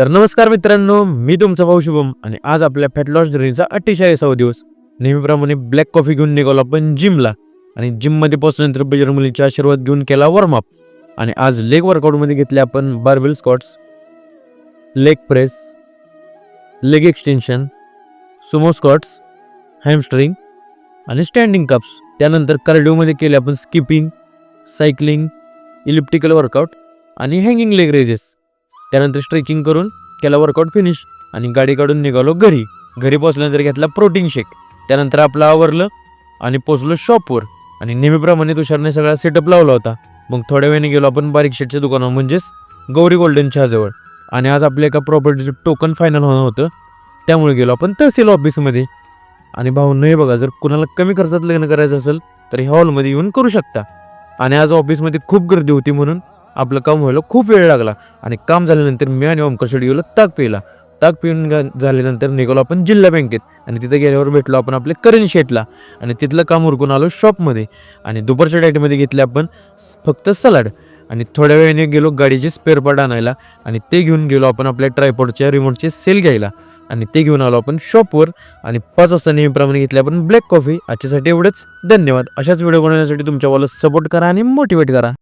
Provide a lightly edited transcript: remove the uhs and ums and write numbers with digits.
तर नमस्कार मित्रांनो, मी तुमचा भाऊ शुभम आणि आज आपल्या फॅट लॉस जर्नीचा 48वा दिवस. नेहमीप्रमाणे ब्लॅक कॉफी घेऊन निघालो आपण जिमला आणि जिममध्ये पोहोचल्यानंतर बजरंग मुलींचा आशीर्वाद घेऊन केला वॉर्मअप. आणि आज लेग वर्कआउटमध्ये घेतले आपण barbell squats, leg press, leg extension, Sumo squats, hamstring आणि स्टँडिंग कप्स. त्यानंतर कार्डिओमध्ये केले आपण स्किपिंग, सायकलिंग, इलिप्टिकल वर्कआउट आणि हँगिंग लेग रेजेस. त्यानंतर स्ट्रेचिंग करून केला वर्कआउट फिनिश आणि गाडी काढून निघालो घरी. घरी पोचल्यानंतर घेतला प्रोटीन शेक. त्यानंतर आपलं आवरलं आणि पोचलो शॉपवर आणि नेहमीप्रमाणे तुषारने सगळा सेटअप लावला होता. मग थोड्या वेळाने गेलो आपण बारीक शेटच्या दुकानावर, म्हणजेच गौरी गोल्डन चहाजवळ. आणि आज आपल्या एका प्रॉपर्टीचं टोकन फायनल होणं होतं, त्यामुळे गेलो आपण तहसील ऑफिसमध्ये. आणि भाऊंनो, हे बघा, जर कुणाला कमी खर्चात लग्न करायचं असेल तर ह्या हॉलमध्ये येऊन करू शकता. आणि आज ऑफिसमध्ये खूप गर्दी होती म्हणून आपलं काम व्हायला खूप वेळ लागला. आणि काम झाल्यानंतर मी आणि ओमकार शेट गेलो ताक प्यायला. ताक पिऊन झाल्यानंतर निघालो आपण जिल्हा बँकेत आणि तिथे गेल्यावर भेटलो आपण आपल्या करण शेटला आणि तिथलं काम उरकून आलो शॉपमध्ये. आणि दुपारच्या डाएटमध्ये घेतले आपण फक्त सलाड. आणि थोड्या वेळाने गेलो गाडीचे स्पेअर पार्ट आणायला आणि ते घेऊन गेलो आपण आपल्या ट्रायपॉडच्या रिमोटचे सेल घ्यायला आणि ते घेऊन आलो आपण शॉपवर. आणि 5 वाजता नेहमीप्रमाणे घेतली आपण ब्लॅक कॉफी. आजच्यासाठी एवढंच. धन्यवाद. अशाच व्हिडिओ बनवण्यासाठी तुमच्या वाला सपोर्ट करा आणि मोटिवेट करा.